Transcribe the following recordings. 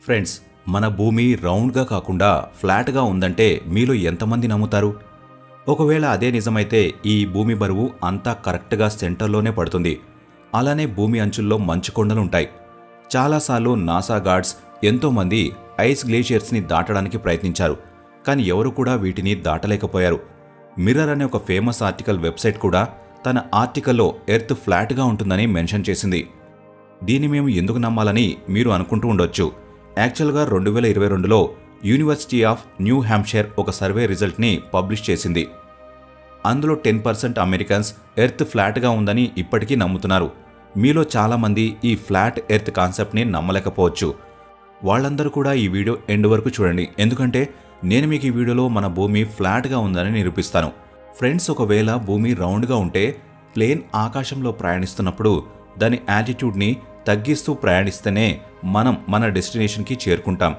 Friends, మన భూమి రౌండ్గా కాకుండా ఫ్లాట్గా ఉందంటే మీలో ఎంతమంది నమ్ముతారు? ఒకవేళ అదే నిజమైతే ఈ భూమి బరువు అంతా కరెక్ట్గా సెంటర్లోనే పడుతుంది. అలానే భూమి అంచుల్లో మంచు కొండలుంటాయి. చాలాసార్లు నాసా గార్డ్స్ ఎంతోమంది ఐస్ గ్లేషియర్స్ని దాటడానికి ప్రయత్నించారు, కానీ ఎవరు కూడా వీటిని దాటలేకపోయారు. మిర్రర్ అనే ఒక ఫేమస్ ఆర్టికల్ వెబ్సైట్ కూడా తన ఆర్టికల్లో ఎర్త్ ఫ్లాట్గా ఉంటుందని మెన్షన్ చేసింది. దీన్ని మేము ఎందుకు నమ్మాలని మీరు అనుకుంటూ ఉండొచ్చు. యాక్చువల్గా 2022లో యూనివర్సిటీ ఆఫ్ న్యూ హ్యాంప్షైర్ ఒక సర్వే రిజల్ట్ని పబ్లిష్ చేసింది. అందులో 10% అమెరికన్స్ ఎర్త్ ఫ్లాట్గా ఉందని ఇప్పటికీ నమ్ముతున్నారు. మీలో చాలామంది ఈ ఫ్లాట్ ఎర్త్ కాన్సెప్ట్ని నమ్మలేకపోవచ్చు. వాళ్ళందరూ కూడా ఈ వీడియో ఎండ్ వరకు చూడండి, ఎందుకంటే నేను మీకు ఈ వీడియోలో మన భూమి ఫ్లాట్గా ఉందని నిరూపిస్తాను. ఫ్రెండ్స్, ఒకవేళ భూమి రౌండ్గా ఉంటే ప్లేన్ ఆకాశంలో ప్రయాణిస్తున్నప్పుడు దాని యాల్టిట్యూడ్ని తగ్గిస్తూ ప్రయాణిస్తేనే మనం మన డెస్టినేషన్కి చేరుకుంటాం.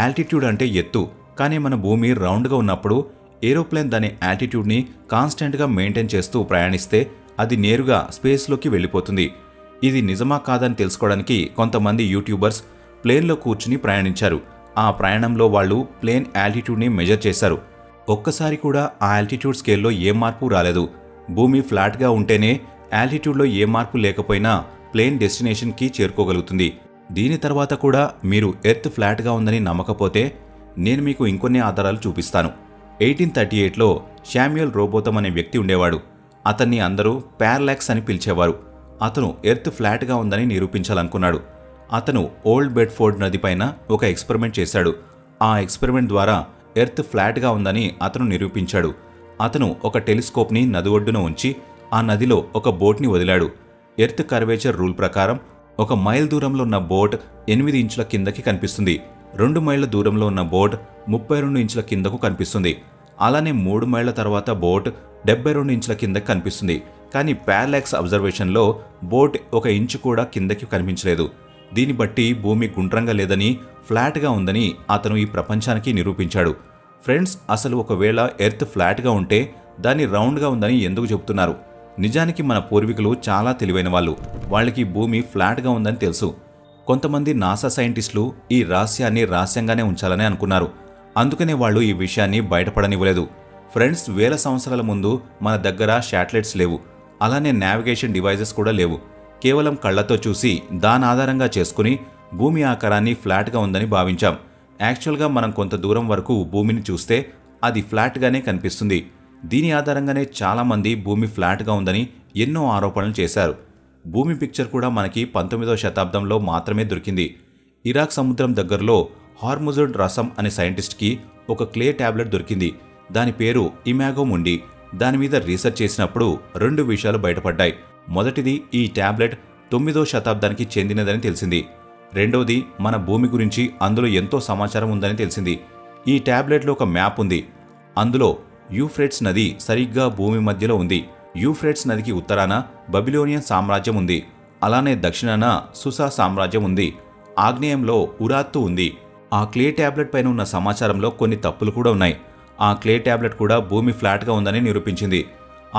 యాల్టిట్యూడ్ అంటే ఎత్తు, కానీ మన భూమి రౌండ్గా ఉన్నప్పుడు ఏరోప్లేన్ దాని యాల్టిట్యూడ్ని కాన్స్టెంట్గా మెయింటైన్ చేస్తూ ప్రయాణిస్తే అది నేరుగా స్పేస్లోకి వెళ్ళిపోతుంది. ఇది నిజమా కాదని తెలుసుకోవడానికి కొంతమంది యూట్యూబర్స్ ప్లేన్లో కూర్చుని ప్రయాణించారు. ఆ ప్రయాణంలో వాళ్ళు ప్లేన్ యాల్టిట్యూడ్ని మెజర్ చేశారు. ఒక్కసారి కూడా ఆ యాల్టిట్యూడ్ స్కేల్లో ఏ మార్పు రాలేదు. భూమి ఫ్లాట్గా ఉంటేనే యాల్టిట్యూడ్లో ఏ మార్పు లేకపోయినా ప్లేన్ డెస్టినేషన్కి చేరుకోగలుగుతుంది. దీని తర్వాత కూడా మీరు ఎర్త్ ఫ్లాట్గా ఉందని నమ్మకపోతే నేను మీకు ఇంకొన్ని ఆధారాలు చూపిస్తాను. 1838లో శామ్యుయల్ రోబోథమ్ అనే వ్యక్తి ఉండేవాడు. అతన్ని అందరూ పారలాక్స్ అని పిలిచేవారు. అతను ఎర్త్ ఫ్లాట్గా ఉందని నిరూపించాలనుకున్నాడు. అతను ఓల్డ్ బెడ్ఫోర్డ్ నది పైన ఒక ఎక్స్పెరిమెంట్ చేశాడు. ఆ ఎక్స్పెరిమెంట్ ద్వారా ఎర్త్ ఫ్లాట్గా ఉందని అతను నిరూపించాడు. అతను ఒక టెలిస్కోప్ని నది ఒడ్డున ఉంచి ఆ నదిలో ఒక బోట్ని వదిలాడు. ఎర్త్ కర్వేచర్ రూల్ ప్రకారం 1 మైల్ దూరంలో ఉన్న బోట్ 8 ఇంచుల కిందకి కనిపిస్తుంది. 2 మైళ్ళ దూరంలో ఉన్న బోట్ 32 ఇంచుల కిందకు కనిపిస్తుంది. అలానే 3 మైళ్ళ తర్వాత బోట్ 72 ఇంచుల కిందకి కనిపిస్తుంది. కానీ పారలాక్స్ అబ్జర్వేషన్లో బోట్ 1 ఇంచు కూడా కిందకి కనిపించలేదు. దీన్ని బట్టి భూమి గుండ్రంగా లేదని, ఫ్లాట్గా ఉందని అతను ఈ ప్రపంచానికి నిరూపించాడు. ఫ్రెండ్స్, అసలు ఒకవేళ ఎర్త్ ఫ్లాట్గా ఉంటే దాన్ని రౌండ్గా ఉందని ఎందుకు చెబుతున్నారు? నిజానికి మన పూర్వీకులు చాలా తెలివైన వాళ్ళు. వాళ్ళకి భూమి ఫ్లాట్గా ఉందని తెలుసు. కొంతమంది నాసా సైంటిస్టులు ఈ రహస్యాన్ని రహస్యంగానే ఉంచాలని అనుకున్నారు. అందుకనే వాళ్ళు ఈ విషయాన్ని బయటపడనివ్వలేదు. ఫ్రెండ్స్, వేల సంవత్సరాల ముందు మన దగ్గర శాటిలైట్స్ లేవు. అలానే నావిగేషన్ డివైజెస్ కూడా లేవు. కేవలం కళ్లతో చూసి దాని ఆధారంగా చేసుకుని భూమి ఆకారాన్ని ఫ్లాట్గా ఉందని భావించాం. యాక్చువల్గా మనం కొంత దూరం వరకు భూమిని చూస్తే అది ఫ్లాట్గానే కనిపిస్తుంది. దీని ఆధారంగానే చాలామంది భూమి ఫ్లాట్గా ఉందని ఎన్నో ఆరోపణలు చేశారు. భూమి పిక్చర్ కూడా మనకి 19వ శతాబ్దంలో మాత్రమే దొరికింది. ఇరాక్ సముద్రం దగ్గరలో హార్ముజుడ్ రసమ్ అనే సైంటిస్ట్కి ఒక క్లే ట్యాబ్లెట్ దొరికింది. దాని పేరు ఇమాగో ముండి. దాని మీద రీసెర్చ్ చేసినప్పుడు 2 విషయాలు బయటపడ్డాయి. మొదటిది, ఈ ట్యాబ్లెట్ 9వ శతాబ్దానికి చెందినదని తెలిసింది. రెండోది, మన భూమి గురించి అందులో ఎంతో సమాచారం ఉందని తెలిసింది. ఈ ట్యాబ్లెట్లో ఒక మ్యాప్ ఉంది. అందులో యూఫ్రేట్స్ నది సరిగ్గా భూమి మధ్యలో ఉంది. యూఫ్రేట్స్ నదికి ఉత్తరాన బబిలోనియన్ సామ్రాజ్యం ఉంది. అలానే దక్షిణాన సుసా సామ్రాజ్యం ఉంది. ఆగ్నేయంలో ఉరాత్తు ఉంది. ఆ క్లే ట్యాబ్లెట్ పైన ఉన్న సమాచారంలో కొన్ని తప్పులు కూడా ఉన్నాయి. ఆ క్లే ట్యాబ్లెట్ కూడా భూమి ఫ్లాట్గా ఉందని నిరూపించింది.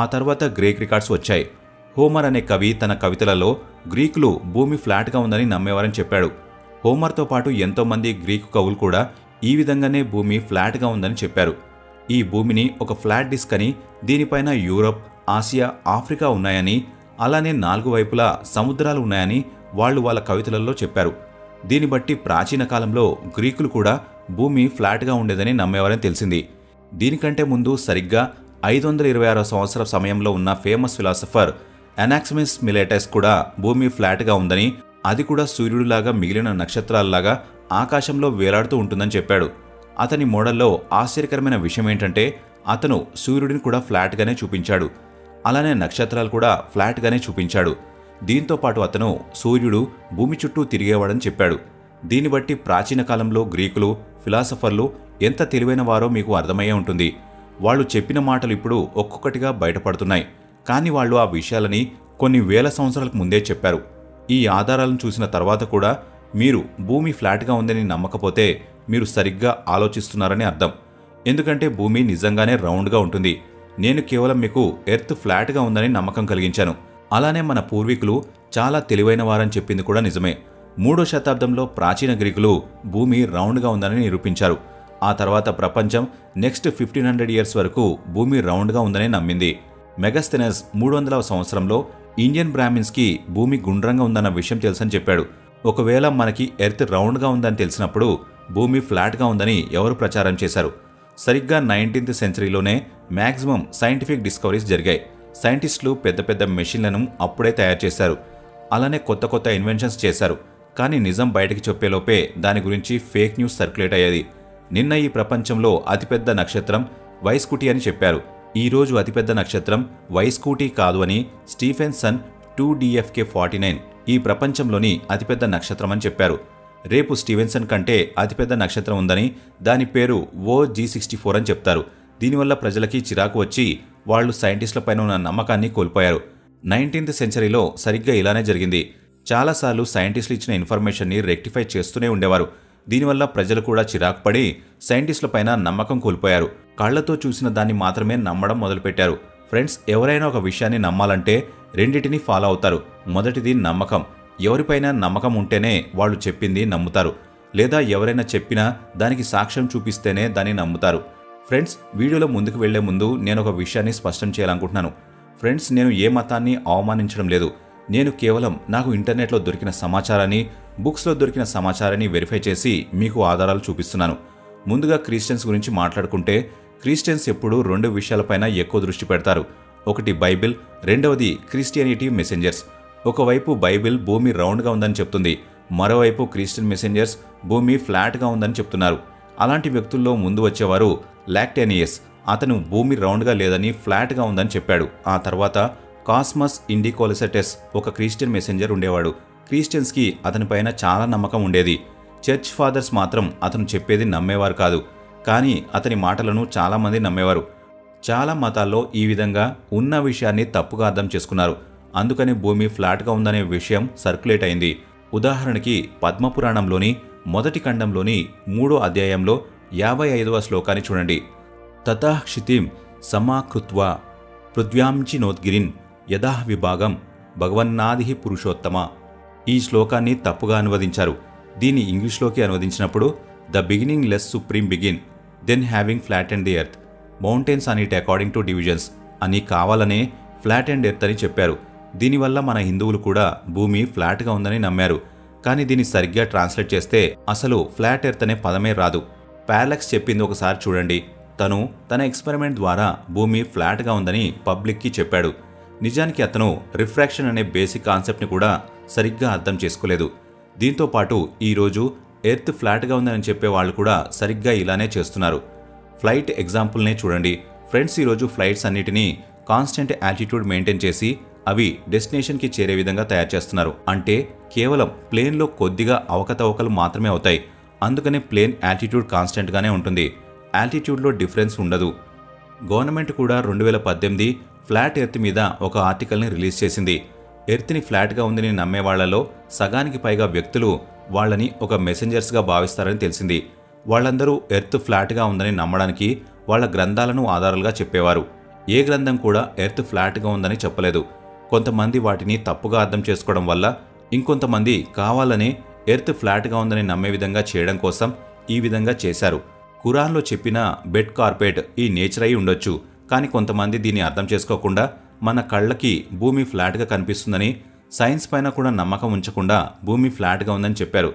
ఆ తర్వాత గ్రీక్ రికార్డ్స్ వచ్చాయి. హోమర్ అనే కవి తన కవితలలో గ్రీకులు భూమి ఫ్లాట్గా ఉందని నమ్మేవారని చెప్పాడు. హోమర్తో పాటు ఎంతోమంది గ్రీకు కవులు కూడా ఈ విధంగానే భూమి ఫ్లాట్గా ఉందని చెప్పారు. ఈ భూమిని ఒక ఫ్లాట్ డిస్క్ అని, దీనిపైన యూరప్, ఆసియా, ఆఫ్రికా ఉన్నాయని, అలానే 4 వైపులా సముద్రాలు ఉన్నాయని వాళ్ళు వాళ్ళ కవితలలో చెప్పారు. దీన్ని బట్టి ప్రాచీన కాలంలో గ్రీకులు కూడా భూమి ఫ్లాట్గా ఉండేదని నమ్మేవారని తెలిసింది. దీనికంటే ముందు సరిగ్గా 526వ సంవత్సర సమయంలో ఉన్న ఫేమస్ ఫిలాసఫర్ అనాక్సిమస్ మిలేటస్ కూడా భూమి ఫ్లాట్గా ఉందని, అది కూడా సూర్యుడిలాగా మిగిలిన నక్షత్రాలలాగా ఆకాశంలో వేలాడుతూ ఉంటుందని చెప్పాడు. అతని మోడల్లో ఆశ్చర్యకరమైన విషయం ఏంటంటే అతను సూర్యుడిని కూడా ఫ్లాట్గానే చూపించాడు. అలానే నక్షత్రాలు కూడా ఫ్లాట్గానే చూపించాడు. దీంతో పాటు అతను సూర్యుడు భూమి చుట్టూ తిరిగేవాడని చెప్పాడు. దీన్ని బట్టి ప్రాచీన కాలంలో గ్రీకులు, ఫిలాసఫర్లు ఎంత తెలివైన వారో మీకు అర్థమయ్యే ఉంటుంది. వాళ్ళు చెప్పిన మాటలు ఇప్పుడు ఒక్కొక్కటిగా బయటపడుతున్నాయి. కానీ వాళ్ళు ఆ విషయాలని కొన్ని వేల సంవత్సరాలకు ముందే చెప్పారు. ఈ ఆధారాలను చూసిన తర్వాత కూడా మీరు భూమి ఫ్లాట్గా ఉందని నమ్మకపోతే మీరు సరిగ్గా ఆలోచిస్తున్నారని అర్థం. ఎందుకంటే భూమి నిజంగానే రౌండ్గా ఉంటుంది. నేను కేవలం మీకు ఎర్త్ ఫ్లాట్గా ఉందని నమ్మకం కలిగించాను. అలానే మన పూర్వీకులు చాలా తెలివైన వారని చెప్పింది కూడా నిజమే. 3వ శతాబ్దంలో ప్రాచీన గ్రీకులు భూమి రౌండ్గా ఉందని నిరూపించారు. ఆ తర్వాత ప్రపంచం నెక్స్ట్ 1500 ఇయర్స్ వరకు భూమి రౌండ్గా ఉందని నమ్మింది. మెగస్థెనస్ 300వ సంవత్సరంలో ఇండియన్ బ్రాహ్మిన్స్కి భూమి గుండ్రంగా ఉందన్న విషయం తెలుసని చెప్పాడు. ఒకవేళ మనకి ఎర్త్ రౌండ్గా ఉందని తెలిసినప్పుడు భూమి ఫ్లాట్గా ఉందని ఎవరు ప్రచారం చేశారు? సరిగ్గా 19th సెంచరీలోనే మ్యాక్సిమం సైంటిఫిక్ డిస్కవరీస్ జరిగాయి. సైంటిస్టులు పెద్ద పెద్ద మెషిన్లను అప్పుడే తయారు చేశారు. అలానే కొత్త కొత్త ఇన్వెన్షన్స్ చేశారు. కానీ నిజం బయటకి చెప్పేలోపే దాని గురించి ఫేక్ న్యూస్ సర్క్యులేట్ అయ్యేది. నిన్న ఈ ప్రపంచంలో అతిపెద్ద నక్షత్రం వైస్కుటి అని చెప్పారు. ఈరోజు అతిపెద్ద నక్షత్రం వైస్కుటి కాదు అని స్టీఫెన్సన్ 2DFK49 ఈ ప్రపంచంలోని అతిపెద్ద నక్షత్రం అని చెప్పారు. రేపు స్టీవెన్సన్ కంటే అతిపెద్ద నక్షత్రం ఉందని, దాని పేరు OG64 అని చెప్తారు. దీనివల్ల ప్రజలకి చిరాకు వచ్చి వాళ్లు సైంటిస్టులపైన ఉన్న నమ్మకాన్ని కోల్పోయారు. 19th సెంచరీలో సరిగ్గా ఇలానే జరిగింది. చాలాసార్లు సైంటిస్టులు ఇచ్చిన ఇన్ఫర్మేషన్ని రెక్టిఫై చేస్తూనే ఉండేవారు. దీనివల్ల ప్రజలు కూడా చిరాకు పడి సైంటిస్టులపైన నమ్మకం కోల్పోయారు. కళ్లతో చూసిన దాన్ని మాత్రమే నమ్మడం మొదలుపెట్టారు. ఫ్రెండ్స్, ఎవరైనా ఒక విషయాన్ని నమ్మాలంటే రెండిటిని ఫాలో అవుతారు. మొదటిది నమ్మకం. ఎవరిపైన నమ్మకం ఉంటేనే వాళ్ళు చెప్పింది నమ్ముతారు, లేదా ఎవరైనా చెప్పినా దానికి సాక్ష్యం చూపిస్తేనే దాన్ని నమ్ముతారు. ఫ్రెండ్స్, వీడియోలో ముందుకు వెళ్లే ముందు నేను ఒక విషయాన్ని స్పష్టం చేయాలనుకుంటున్నాను. ఫ్రెండ్స్, నేను ఏ మతాన్ని అవమానించడం లేదు. నేను కేవలం నాకు ఇంటర్నెట్లో దొరికిన సమాచారాన్ని, బుక్స్లో దొరికిన సమాచారాన్ని వెరిఫై చేసి మీకు ఆధారాలు చూపిస్తున్నాను. ముందుగా క్రిస్టియన్స్ గురించి మాట్లాడుకుంటే, క్రిస్టియన్స్ ఎప్పుడూ 2 విషయాలపైన ఎక్కువ దృష్టి పెడతారు. ఒకటి బైబిల్, రెండవది క్రిస్టియానిటీ మెసెంజర్స్. ఒకవైపు బైబిల్ భూమి రౌండ్గా ఉందని చెప్తుంది, మరోవైపు క్రిస్టియన్ మెసెంజర్స్ భూమి ఫ్లాట్గా ఉందని చెప్తున్నారు. అలాంటి వ్యక్తుల్లో ముందు వచ్చేవారు లాక్టేనియస్. అతను భూమి రౌండ్గా లేదని ఫ్లాట్గా ఉందని చెప్పాడు. ఆ తర్వాత కాస్మస్ ఇండికోలిసెటెస్ ఒక క్రిస్టియన్ మెసెంజర్ ఉండేవాడు. క్రిస్టియన్స్కి అతనిపైన చాలా నమ్మకం ఉండేది. చర్చ్ ఫాదర్స్ మాత్రం అతను చెప్పేది నమ్మేవారు కాదు, కానీ అతని మాటలను చాలామంది నమ్మేవారు. చాలా మతాల్లో ఈ విధంగా ఉన్న విషయాన్ని తప్పుగా అర్థం చేసుకున్నారు. అందుకని భూమి ఫ్లాట్గా ఉందనే విషయం సర్క్యులేట్ అయింది. ఉదాహరణకి పద్మపురాణంలోని మొదటి ఖండంలోని 3వ అధ్యాయంలో 55వ శ్లోకాన్ని చూడండి. తతః క్షితిం సమాకృత్వా పృథ్వ్యాంచినోద్గిరిన్ యదా విభాగం భగవన్నాది పురుషోత్తమ. ఈ శ్లోకాన్ని తప్పుగా అనువదించారు. దీన్ని ఇంగ్లీష్లోకి అనువదించినప్పుడు the beginning less supreme begin then having flat and the earth mountains and it according to divisions అని కావాలనే ఫ్లాట్ అండ్ ఎర్త్ అని చెప్పారు. దీనివల్ల మన హిందువులు కూడా భూమి ఫ్లాట్గా ఉందని నమ్మారు. కానీ దీన్ని సరిగ్గా ట్రాన్స్లేట్ చేస్తే అసలు ఫ్లాట్ ఎర్త్ అనే పదమే రాదు. పారాలాక్స్ చెప్పింది ఒకసారి చూడండి. తను తన ఎక్స్పెరిమెంట్ ద్వారా భూమి ఫ్లాట్గా ఉందని పబ్లిక్కి చెప్పాడు. నిజానికి అతను రిఫ్రాక్షన్ అనే బేసిక్ కాన్సెప్ట్ని కూడా సరిగ్గా అర్థం చేసుకోలేదు. దీంతో పాటు ఈరోజు ఎర్త్ ఫ్లాట్గా ఉందని చెప్పే వాళ్ళు కూడా సరిగ్గా ఇలానే చేస్తున్నారు. ఫ్లైట్ ఎగ్జాంపుల్నే చూడండి. ఫ్రెండ్స్, ఈరోజు ఫ్లైట్స్ అన్నిటినీ కాన్స్టెంట్ ఆల్టిట్యూడ్ మెయింటైన్ చేసి అవి డెస్టినేషన్కి చేరే విధంగా తయారు చేస్తున్నారు. అంటే కేవలం ప్లేన్లో కొద్దిగా అవకతవకలు మాత్రమే అవుతాయి. అందుకనే ప్లేన్ ఆల్టిట్యూడ్ కాన్స్టెంట్గానే ఉంటుంది. ఆల్టిట్యూడ్లో డిఫరెన్స్ ఉండదు. గవర్నమెంట్ కూడా 2018 ఫ్లాట్ ఎర్త్ మీద ఒక ఆర్టికల్ని రిలీజ్ చేసింది. ఎర్త్ని ఫ్లాట్గా ఉందని నమ్మే వాళ్లలో సగానికి పైగా వ్యక్తులు వాళ్ళని ఒక మెసెంజర్స్గా భావిస్తారని తెలిసింది. వాళ్ళందరూ ఎర్త్ ఫ్లాట్గా ఉందని నమ్మడానికి వాళ్ళ గ్రంథాలను ఆధారాలుగా చెప్పేవారు. ఏ గ్రంథం కూడా ఎర్త్ ఫ్లాట్గా ఉందని చెప్పలేదు. కొంతమంది వాటిని తప్పుగా అర్థం చేసుకోవడం వల్ల ఇంకొంతమంది కావాలనే ఎర్త్ ఫ్లాట్గా ఉందని నమ్మే విధంగా చేయడం కోసం ఈ విధంగా చేశారు. ఖురాన్లో చెప్పిన బెడ్ కార్పెట్ ఈ నేచర్ అయి ఉండొచ్చు, కానీ కొంతమంది దీన్ని అర్థం చేసుకోకుండా మన కళ్ళకి భూమి ఫ్లాట్గా కనిపిస్తుందని, సైన్స్ పైన కూడా నమ్మకం ఉంచకుండా భూమి ఫ్లాట్గా ఉందని చెప్పారు.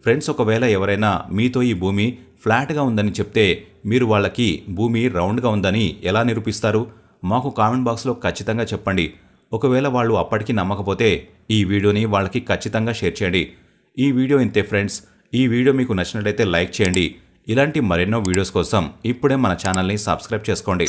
ఫ్రెండ్స్, ఒకవేళ ఎవరైనా మీతో ఈ భూమి ఫ్లాట్గా ఉందని చెప్తే మీరు వాళ్ళకి భూమి రౌండ్గా ఉందని ఎలా నిరూపిస్తారు? మాకు కామెంట్ బాక్స్లో ఖచ్చితంగా చెప్పండి. ఒకవేళ వాళ్ళు అప్పటికి నమ్మకపోతే ఈ వీడియోని వాళ్ళకి ఖచ్చితంగా షేర్ చేయండి. ఈ వీడియో ఇంతే ఫ్రెండ్స్. ఈ వీడియో మీకు నచ్చినట్లయితే లైక్ చేయండి. ఇలాంటి మరెన్నో వీడియోస్ కోసం ఇప్పుడే మన ఛానల్ని సబ్స్క్రైబ్ చేసుకోండి.